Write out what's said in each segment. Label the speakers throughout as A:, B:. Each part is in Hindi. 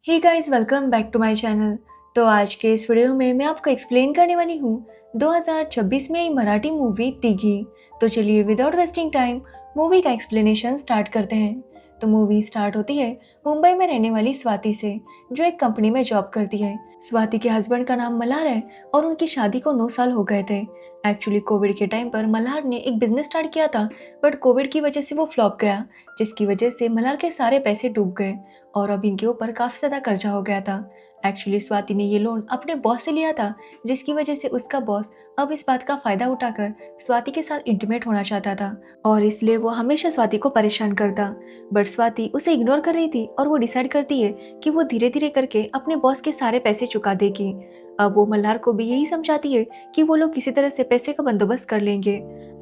A: Hey guys, welcome back to my channel. तो आज के इस वीडियो में मैं आपको एक्सप्लेन करने वाली हूँ 2026 में आई मराठी मूवी तिघी। तो चलिए विदाउट वेस्टिंग टाइम मूवी का एक्सप्लेनेशन स्टार्ट करते हैं। तो मूवी स्टार्ट होती है मुंबई में रहने वाली स्वाति से, जो एक कंपनी में जॉब करती है। स्वाति के हस्बैंड का नाम मल्हार है और उनकी शादी को 9 साल हो गए थे। एक्चुअली कोविड के टाइम पर मल्हार ने एक बिजनेस स्टार्ट किया था, बट कोविड की वजह से वो फ्लॉप गया, जिसकी वजह से मल्हार के सारे पैसे डूब गए और अब इनके ऊपर काफ़ी ज़्यादा कर्जा हो गया था। एक्चुअली स्वाति ने ये लोन अपने बॉस से लिया था, जिसकी वजह से उसका बॉस अब इस बात का फ़ायदा उठाकर स्वाति के साथ इंटीमेट होना चाहता था और इसलिए वो हमेशा स्वाति को परेशान करता। बट स्वाति उसे इग्नोर कर रही थी और वो डिसाइड करती है कि वो धीरे धीरे करके अपने बॉस के सारे पैसे चुका देगी। अब वो मल्हार को भी यही समझाती है कि वो लोग किसी तरह से पैसे का बंदोबस्त कर लेंगे।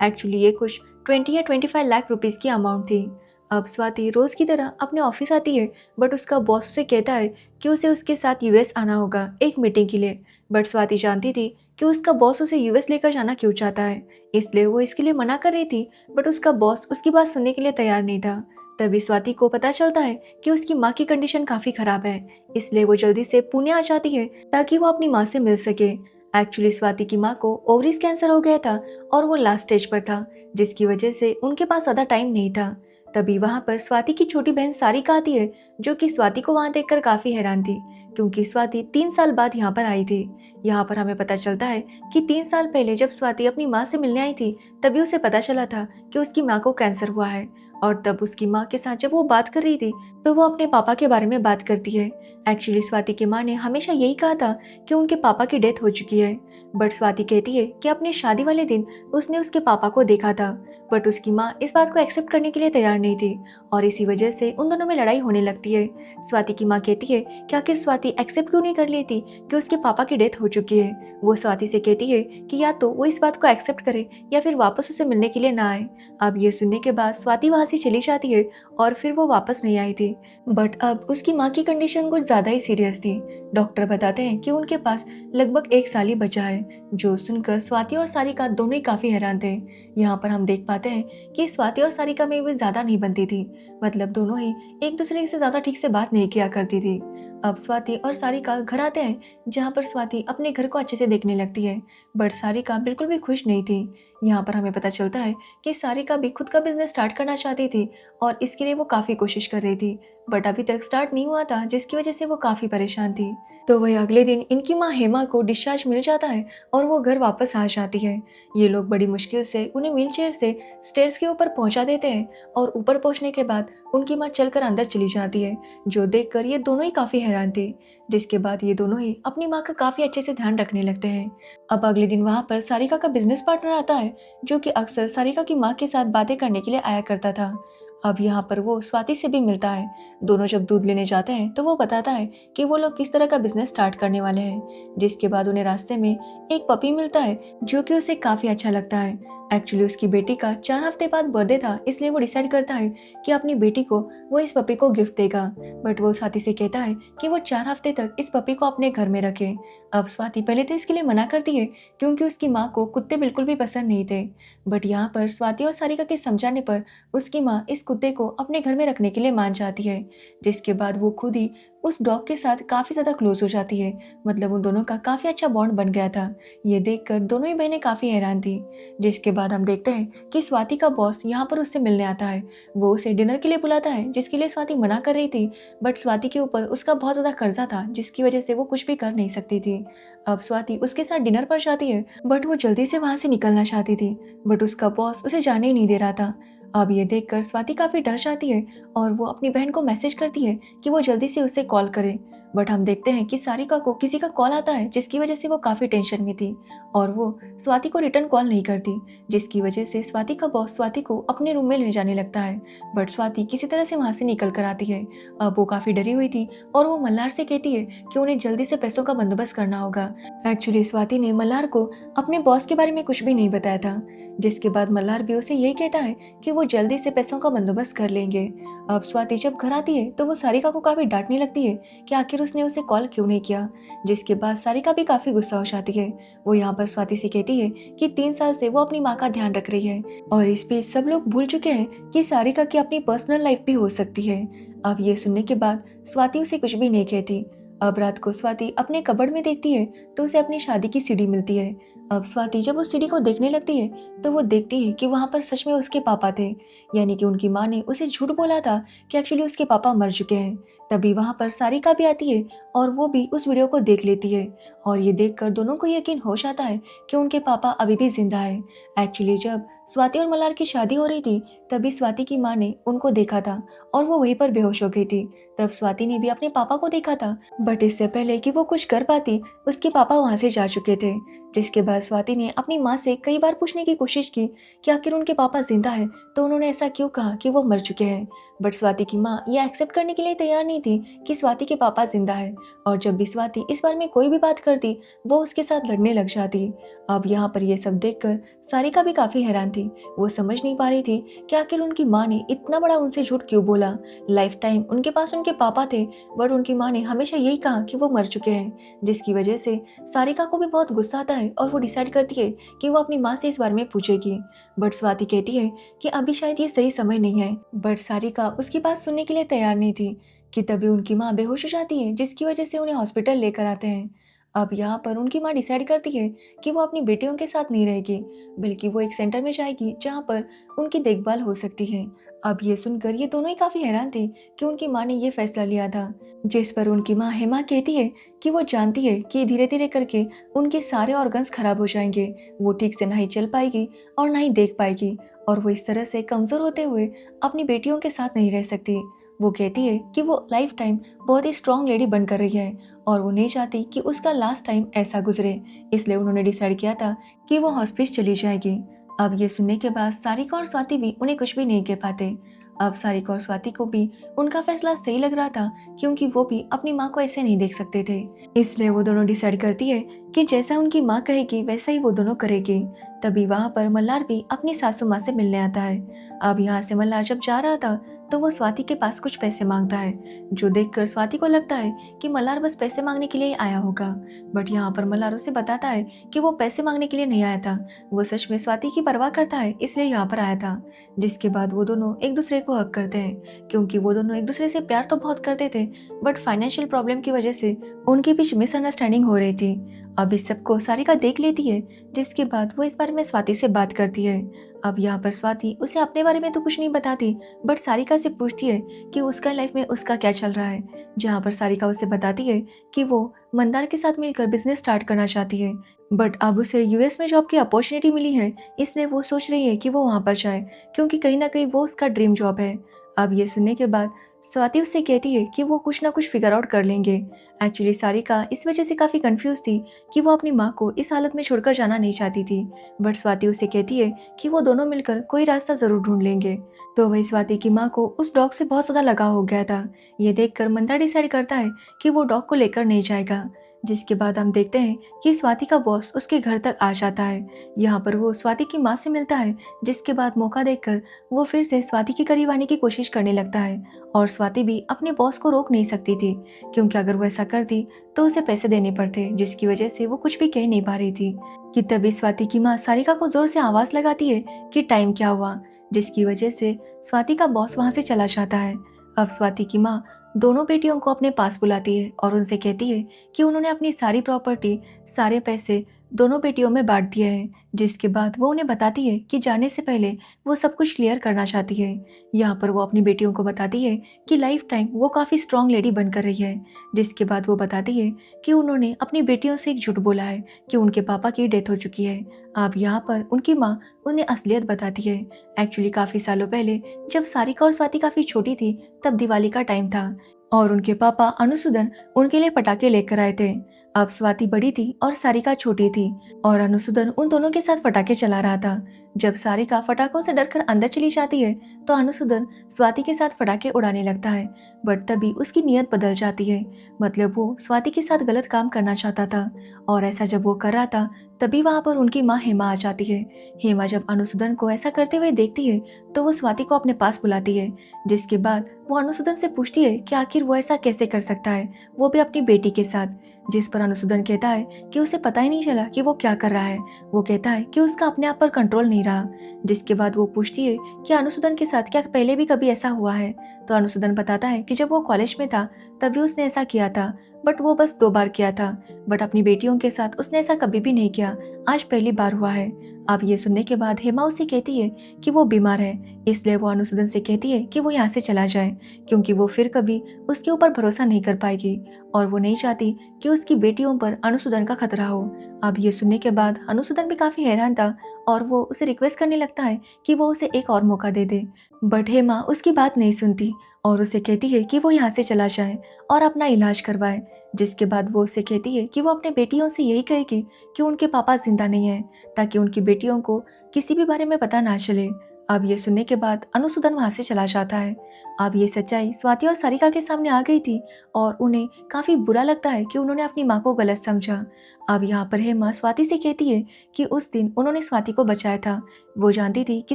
A: एक्चुअली ये कुछ 20 या 25 लाख रुपीज़ की अमाउंट थी। अब स्वाति रोज की तरह अपने ऑफिस आती है, बट उसका बॉस उसे कहता है कि उसे उसके साथ यूएस आना होगा एक मीटिंग के लिए। बट स्वाति जानती थी कि उसका बॉस उसे यूएस लेकर जाना क्यों चाहता है, इसलिए वो इसके लिए मना कर रही थी। बट उसका बॉस उसकी बात सुनने के लिए तैयार नहीं था। तभी स्वाति को पता चलता है कि उसकी माँ की कंडीशन काफ़ी ख़राब है, इसलिए वो जल्दी से पुणे आ जाती है ताकि वो अपनी माँ से मिल सके। एक्चुअली स्वाति की माँ को ओवरीज कैंसर हो गया था और वो लास्ट स्टेज पर था, जिसकी वजह से उनके पास ज़्यादा टाइम नहीं था। तभी वहाँ पर स्वाति की छोटी बहन सारिका आती है, जो कि स्वाति को वहाँ देखकर काफ़ी हैरान थी, क्योंकि स्वाति 3 साल बाद यहाँ पर आई थी। यहाँ पर हमें पता चलता है कि 3 साल पहले जब स्वाति अपनी माँ से मिलने आई थी, तभी उसे पता चला था कि उसकी माँ को कैंसर हुआ है। और तब उसकी माँ के साथ जब वो बात कर रही थी, तो वो अपने पापा के बारे में बात करती है। एक्चुअली स्वाति की माँ ने हमेशा यही कहा था कि उनके पापा की डेथ हो चुकी है। बट स्वाति कहती है कि अपनी शादी वाले दिन उसने उसके पापा को देखा था, बट उसकी माँ इस बात को एक्सेप्ट करने के लिए तैयार नहीं थी और इसी वजह से उन दोनों में लड़ाई होने लगती है। स्वाति की माँ कहती है कि आखिर स्वाति एक्सेप्ट क्यों नहीं कर लेती कि उसके पापा की डेथ हो चुकी है। वो स्वाति से कहती है कि या तो वो इस बात को एक्सेप्ट करे या फिर वापस उसे मिलने के लिए ना आए। अब ये सुनने के बाद स्वाति वहाँ से चली जाती है और फिर वो वापस नहीं आई थी। बट अब उसकी माँ की कंडीशन कुछ ज़्यादा ही सीरियस थी। डॉक्टर बताते हैं कि उनके पास लगभग 1 साल ही बचा है, जो सुनकर स्वाति और सारिका दोनों ही काफ़ी हैरान थे। यहाँ पर हम देख पाते हैं कि स्वाति और सारिका में भी ज़्यादा नहीं बनती थी, मतलब दोनों ही एक दूसरे से ज़्यादा ठीक से बात नहीं किया करती थी। अब स्वाति और सारिका घर आते हैं, जहाँ पर स्वाति अपने घर को अच्छे से देखने लगती है, बट सारिका बिल्कुल भी खुश नहीं थी। यहाँ पर हमें पता चलता है कि सारिका भी खुद का बिजनेस स्टार्ट करना चाहती थी और इसके लिए वो काफ़ी कोशिश कर रही थी, बट अभी तक स्टार्ट नहीं हुआ था, जिसकी वजह से वो काफ़ी परेशान थी। तो वही अगले दिन इनकी माँ हेमा को डिस्चार्ज मिल जाता है और वो घर वापस आ जाती है। ये लोग बड़ी मुश्किल से उन्हें व्हीलचेयर से स्टेयर्स के ऊपर पहुंचा देते हैं और ऊपर पहुंचने के बाद उनकी माँ चलकर अंदर चली जाती है, जो देखकर ये दोनों ही काफ़ी हैरान थे। जिसके बाद ये दोनों ही अपनी माँ का काफ़ी अच्छे से ध्यान रखने लगते हैं। अब अगले दिन वहाँ पर सारिका का बिजनेस पार्टनर आता है, जो कि अक्सर सारिका की माँ के साथ बातें करने के लिए आया करता था। अब यहाँ पर वो स्वाति से भी मिलता है। दोनों जब दूध लेने जाते हैं तो वो बताता है कि वो लोग किस तरह का बिजनेस स्टार्ट करने वाले हैं। जिसके बाद उन्हें रास्ते में एक पपी मिलता है, जो कि उसे काफ़ी अच्छा लगता है। एक्चुअली उसकी बेटी का 4 हफ्ते बाद बर्थडे था, इसलिए वो डिसाइड करता है कि अपनी बेटी को वो इस पपी को गिफ्ट देगा। बट वो स्वाति से कहता है कि वो 4 हफ्ते तक इस पपी को अपने घर में रखे। अब स्वाति पहले तो इसके लिए मना करती है, क्योंकि उसकी माँ को कुत्ते बिल्कुल भी पसंद नहीं थे। बट यहाँ पर स्वाति और सारिका के समझाने पर उसकी माँ इस कुत्ते को अपने घर में रखने के लिए मान जाती है। जिसके बाद वो खुद ही उस डॉग के साथ काफ़ी ज़्यादा क्लोज हो जाती है, मतलब उन दोनों का काफ़ी अच्छा बॉन्ड बन गया था। ये देखकर दोनों ही बहनें काफ़ी हैरान थी। जिसके बाद हम देखते हैं कि स्वाति का बॉस यहाँ पर उससे मिलने आता है। वो उसे डिनर के लिए बुलाता है, जिसके लिए स्वाति मना कर रही थी, बट स्वाति के ऊपर उसका बहुत ज़्यादा कर्जा था, जिसकी वजह से वो कुछ भी कर नहीं सकती थी। अब स्वाति उसके साथ डिनर पर जाती है, बट वो जल्दी से वहाँ से निकलना चाहती थी, बट उसका बॉस उसे जाने ही नहीं दे रहा था। अब ये देखकर स्वाति काफ़ी डर जाती है और वो अपनी बहन को मैसेज करती है कि वो जल्दी से उसे कॉल करे। बट हम देखते हैं कि सारिका को किसी का कॉल आता है, जिसकी वजह से वो काफ़ी टेंशन में थी और वो स्वाति को रिटर्न कॉल नहीं करती, जिसकी वजह से स्वाति का बॉस स्वाति को अपने रूम में ले जाने लगता है। बट स्वाति किसी तरह से वहाँ से निकल कर आती है। अब वो काफ़ी डरी हुई थी और वो मल्हार से कहती है कि उन्हें जल्दी से पैसों का बंदोबस्त करना होगा। एक्चुअली स्वाति ने मल्हार को अपने बॉस के बारे में कुछ भी नहीं बताया था, जिसके बाद मल्हार भी उसे यही कहता है कि वो जल्दी से पैसों का बंदोबस्त कर लेंगे। अब स्वाति जब घर आती है तो वो सारिका को काफ़ी डांटने लगती है कि आखिर उसने उसे कॉल क्यों नहीं किया। जिसके बाद सारिका भी काफ़ी गुस्सा हो जाती है। वो यहाँ पर स्वाति से कहती है कि 3 साल से वो अपनी माँ का ध्यान रख रही है और इस बीच सब लोग भूल चुके हैं कि सारिका की अपनी पर्सनल लाइफ भी हो सकती है। अब ये सुनने के बाद स्वाति उसे कुछ भी नहीं कहती। अब रात को स्वाति अपने कबर्ड में देखती है तो उसे अपनी शादी की सीडी मिलती है। अब स्वाति जब उस सीडी को देखने लगती है तो वो देखती है कि वहाँ पर सच में उसके पापा थे, यानी कि उनकी माँ ने उसे झूठ बोला था कि एक्चुअली उसके पापा मर चुके हैं। तभी वहाँ पर सारिका भी आती है और वो भी उस वीडियो को देख लेती है और ये देखकर दोनों को यकीन हो जाता है कि उनके पापा अभी भी जिंदा है। एक्चुअली जब स्वाति और मल्हार की शादी हो रही थी तभी स्वाति की माँ ने उनको देखा था और वो वहीं पर बेहोश हो गई थी। तब स्वाति ने भी अपने पापा को देखा था, बट इससे पहले कि वो कुछ कर पाती उसके पापा वहां से जा चुके थे। जिसके बाद स्वाति ने अपनी माँ से कई बार पूछने की कोशिश की कि आखिर उनके पापा जिंदा है तो उन्होंने ऐसा क्यों कहा कि वो मर चुके हैं। बट स्वाति की माँ ये एक्सेप्ट करने के लिए तैयार नहीं थी कि स्वाति के पापा जिंदा है, और जब भी स्वाति इस बारे में कोई भी बात करती वो उसके साथ लड़ने लग जाती। अब यहाँ पर ये सब देखकर सारिका भी काफी हैरान थी। वो समझ नहीं पा रही थी कि आखिर उनकी माँ ने इतना बड़ा उनसे झूठ क्यों बोला। लाइफ टाइम उनके पास उनके पापा थे, बट उनकी माँ ने हमेशा यही कहा कि वो मर चुके हैं, जिसकी वजह से सारिका को भी बहुत गुस्सा आता है और वो डिसाइड करती है कि वो अपनी माँ से इस बारे में पूछेगी। बट स्वाति कहती है कि अभी शायद ये सही समय नहीं है, बट सारिका उसकी बात सुनने के लिए तैयार नहीं थी कि तभी उनकी माँ बेहोश हो जाती है, जिसकी वजह से उन्हें हॉस्पिटल लेकर आते हैं। अब यहाँ पर उनकी माँ डिसाइड करती है कि वो अपनी बेटियों के साथ नहीं रहेगी, बल्कि वो एक सेंटर में जाएगी जहाँ पर उनकी देखभाल हो सकती है। अब ये सुनकर ये दोनों ही काफ़ी हैरान थे कि उनकी माँ ने ये फैसला लिया था, जिस पर उनकी माँ हेमा कहती है कि वो जानती है कि धीरे धीरे करके उनके सारे ऑर्गन्स खराब हो जाएंगे, वो ठीक से ना ही चल पाएगी और ना ही देख पाएगी, और वो इस तरह से कमज़ोर होते हुए अपनी बेटियों के साथ नहीं रह सकती। वो कहती है कि वो लाइफ टाइम बहुत ही स्ट्रॉन्ग लेडी बनकर रही है और वो नहीं चाहती कि उसका लास्ट टाइम ऐसा गुजरे, इसलिए उन्होंने डिसाइड किया था कि वो हॉस्पिस चली जाएगी। अब ये सुनने के बाद सारिका और स्वाति भी उन्हें कुछ भी नहीं कह पाते। अब सारिका और स्वाति को भी उनका फैसला सही लग रहा था, क्योंकि वो भी अपनी माँ को ऐसे नहीं देख सकते थे। इसलिए वो दोनों डिसाइड करती है कि जैसा उनकी माँ कहेगी वैसा ही वो दोनों करेगी। तभी वहाँ पर मल्हार भी अपनी सासू माँ से मिलने आता है। अब यहाँ से मल्हार जब जा रहा था तो वो स्वाति के पास कुछ पैसे मांगता है, जो देखकर स्वाति को लगता है कि मल्हार बस पैसे मांगने के लिए ही आया होगा। बट यहाँ पर मल्हार उसे बताता है कि वो पैसे मांगने के लिए नहीं आया था, वो सच में स्वाति की परवाह करता है इसलिए यहाँ पर आया था। जिसके बाद वो दोनों एक दूसरे को हक करते हैं, क्योंकि वो दोनों एक दूसरे से प्यार तो बहुत करते थे, बट फाइनेंशियल प्रॉब्लम की वजह से उनके बीच मिसअंडरस्टैंडिंग हो रही थी। अब इस सबको सारिका देख लेती है, जिसके बाद वो इस बारे में स्वाति से बात करती है। अब यहाँ पर स्वाति उसे अपने बारे में तो कुछ नहीं बताती, बट सारिका से पूछती है कि उसका लाइफ में उसका क्या चल रहा है, जहाँ पर सारिका उसे बताती है कि वो मंदार के साथ मिलकर बिजनेस स्टार्ट करना चाहती है, बट अब उसे यूएस में जॉब की अपॉर्चुनिटी मिली है, इसलिए वो सोच रही है कि वो वहाँ पर जाए, क्योंकि कहीं ना कहीं वो उसका ड्रीम जॉब है। अब ये सुनने के बाद स्वाति उससे कहती है कि वो कुछ ना कुछ फिगर आउट कर लेंगे। एक्चुअली सारिका इस वजह से काफ़ी कंफ्यूज थी कि वो अपनी माँ को इस हालत में छोड़कर जाना नहीं चाहती थी, बट स्वाति उसे कहती है कि वो दोनों मिलकर कोई रास्ता ज़रूर ढूंढ लेंगे। तो वही स्वाति की माँ को उस डॉग से बहुत ज़्यादा लगाव हो गया था। ये देखकर मंदार डिसाइड करता है कि वो डॉग को लेकर नहीं जाएगा। जिसके बाद हम देखते हैं कि स्वाति का बॉस उसके घर तक आ जाता है। यहाँ पर वो स्वाति की माँ से मिलता है, जिसके बाद मौका देखकर वो फिर से स्वाति के करीब आने की कोशिश करने लगता है, और स्वाति भी अपने बॉस को रोक नहीं सकती थी, क्योंकि अगर वो ऐसा करती तो उसे पैसे देने पड़ते, जिसकी वजह से वो कुछ भी कह नहीं पा रही थी। कि तभी स्वाति की माँ सारिका को जोर से आवाज़ लगाती है कि टाइम क्या हुआ, जिसकी वजह से स्वाति का बॉस वहाँ से चला जाता है। अब स्वाति की माँ दोनों बेटियों को अपने पास बुलाती है और उनसे कहती है कि उन्होंने अपनी सारी प्रॉपर्टी, सारे पैसे दोनों बेटियों में बांट दिए हैं। जिसके बाद वो उन्हें बताती है कि जाने से पहले वो सब कुछ क्लियर करना चाहती है। यहाँ पर वो अपनी बेटियों को बताती है कि लाइफ टाइम वो काफ़ी स्ट्रांग लेडी बनकर रही है। जिसके बाद वो बताती है कि उन्होंने अपनी बेटियों से एक झूठ बोला है कि उनके पापा की डेथ हो चुकी है। अब यहाँ पर उनकी माँ उन्हें असलियत बताती है। एक्चुअली काफ़ी सालों पहले जब सारिका और स्वाति काफ़ी छोटी थी, तब दिवाली का टाइम था और उनके पापा अनुसूदन उनके लिए पटाखे लेकर आए थे। अब स्वाति बड़ी थी और सारिका छोटी थी, और अनुसूदन उन दोनों के साथ पटाखे चला रहा था। जब सारिका फटाकों से डरकर अंदर चली जाती है तो अनुसूदन स्वाति के साथ पटाखे उड़ाने लगता है, बट तभी उसकी नीयत बदल जाती है। मतलब वो स्वाति के साथ गलत काम करना चाहता था, और ऐसा जब वो कर रहा था तभी वहाँ पर उनकी माँ हेमा आ जाती है। हेमा जब अनुसूदन को ऐसा करते हुए देखती है तो वो स्वाति को अपने पास बुलाती है। जिसके बाद वो अनुसूदन से पूछती है कि आखिर वो ऐसा कैसे कर सकता है, वो भी अपनी बेटी के साथ। जिस पर अनुसूदन कहता है कि उसे पता ही नहीं चला कि वो क्या कर रहा है। वो कहता है कि उसका अपने आप पर कंट्रोल नहीं रहा। जिसके बाद वो पूछती है कि अनुसूदन के साथ क्या पहले भी कभी ऐसा हुआ है। तो अनुसूदन बताता है कि जब वो कॉलेज में था तभी उसने ऐसा किया था, बट वो बस 2 बार किया था। बट अपनी बेटियों के साथ उसने ऐसा कभी भी नहीं किया, आज पहली बार हुआ है। अब ये सुनने के बाद हेमा उसे कहती है कि वो बीमार है, इसलिए वो अनुसूदन से कहती है कि वो यहाँ से चला जाए, क्योंकि वो फिर कभी उसके ऊपर भरोसा नहीं कर पाएगी और वो नहीं चाहती कि उसकी बेटियों पर अनुसूदन का खतरा हो। अब ये सुनने के बाद अनुसूदन भी काफी हैरान था और वो उसे रिक्वेस्ट करने लगता है कि वो उसे एक और मौका दे दे। बट हेमा उसकी बात नहीं सुनती और उसे कहती है कि वो यहाँ से चला जाए और अपना इलाज करवाए। जिसके बाद वो उसे कहती है कि वो अपने बेटियों से यही कहेगी कि उनके पापा जिंदा नहीं है, ताकि उनकी बेटियों को किसी भी बारे में पता ना चले। अब ये सुनने के बाद अनुसूदन वहां से चला जाता है। अब ये सच्चाई स्वाति और सारिका के सामने आ गई थी और उन्हें काफी बुरा लगता है कि उन्होंने अपनी माँ को गलत समझा। अब यहाँ पर हेमा स्वाति से कहती है कि उस दिन उन्होंने स्वाति को बचाया था। वो जानती थी कि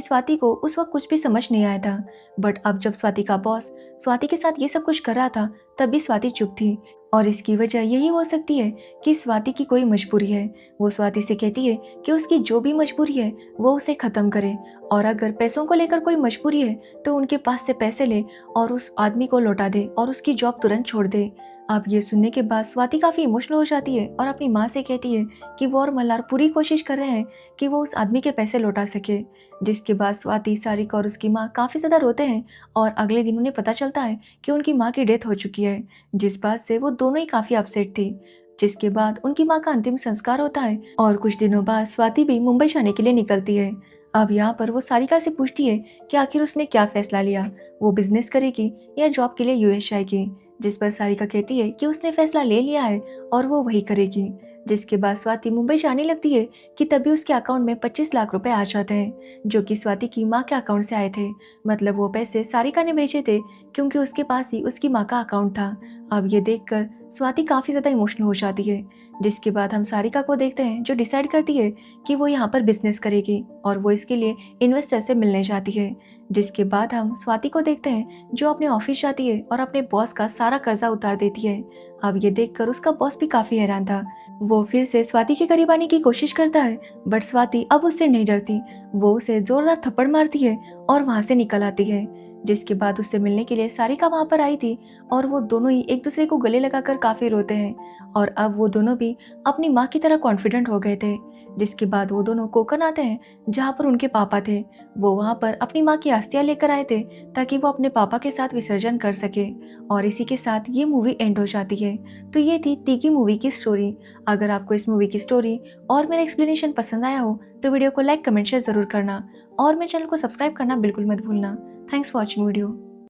A: स्वाति को उस वक्त कुछ भी समझ नहीं आया था, बट अब जब स्वाति का बॉस स्वाति के साथ ये सब कुछ कर रहा था तब भी स्वाति चुप थी और इसकी वजह यही हो सकती है कि स्वाति की कोई मजबूरी है। वो स्वाति से कहती है कि उसकी जो भी मजबूरी है वो उसे ख़त्म करे और अगर पैसों को लेकर कोई मजबूरी है तो उनके पास से पैसे ले और उस आदमी को लौटा दे और उसकी जॉब तुरंत छोड़ दे। अब ये सुनने के बाद स्वाति काफ़ी इमोशनल हो जाती है और अपनी माँ से कहती है कि वो और मल्हार पूरी कोशिश कर रहे हैं कि वो उस आदमी के पैसे लौटा सके। जिसके बाद स्वाति, सारिका और उसकी माँ काफ़ी ज़्यादा रोते हैं और अगले दिन उन्हें पता चलता है कि उनकी माँ की डेथ हो चुकी है, जिस बात से वो दोनों ही काफ़ी अपसेट थी। जिसके बाद उनकी माँ का अंतिम संस्कार होता है और कुछ दिनों बाद स्वाति भी मुंबई जाने के लिए निकलती है। अब यहाँ पर वो सारिका से पूछती है कि आखिर उसने क्या फैसला लिया, वो बिजनेस करेगी या जॉब के लिए यूएस जाएगी। जिस पर सारिका कहती है कि उसने फैसला ले लिया है और वो वही करेगी। जिसके बाद स्वाति मुंबई जाने लगती है कि तभी उसके अकाउंट में 25 लाख रुपए आ जाते हैं, जो कि स्वाति की माँ के अकाउंट से आए थे। मतलब वो पैसे सारिका ने भेजे थे क्योंकि उसके पास ही उसकी माँ का अकाउंट था। अब ये देखकर स्वाति काफ़ी ज़्यादा इमोशनल हो जाती है। जिसके बाद हम सारिका को देखते हैं जो डिसाइड करती है कि वो यहाँ पर बिजनेस करेगी और वो इसके लिए इन्वेस्टर से मिलने जाती है। जिसके बाद हम स्वाति को देखते हैं जो अपने ऑफिस जाती है और अपने बॉस का सारा कर्जा उतार देती है। अब ये देखकर उसका बॉस भी काफ़ी हैरान था। वो फिर से स्वाति के करीब आने की कोशिश करता है, बट स्वाति अब उससे नहीं डरती। वो उसे जोरदार थप्पड़ मारती है और वहाँ से निकल आती है। जिसके बाद उससे मिलने के लिए सारिका वहाँ पर आई थी और वो दोनों ही एक दूसरे को गले लगाकर काफ़ी रोते हैं और अब वो दोनों भी अपनी माँ की तरह कॉन्फिडेंट हो गए थे। जिसके बाद वो दोनों कोकण आते हैं जहाँ पर उनके पापा थे। वो वहाँ पर अपनी माँ की अस्थियाँ लेकर आए थे ताकि वो अपने पापा के साथ विसर्जन कर सके और इसी के साथ ये मूवी एंड हो जाती है। तो ये थी तीगी मूवी की स्टोरी। अगर आपको इस मूवी की स्टोरी और मेरा एक्सप्लेनेशन पसंद आया हो तो वीडियो को लाइक, कमेंट, शेयर ज़रूर करना और मेरे चैनल को सब्सक्राइब करना बिल्कुल मत भूलना। Thanks for watching video.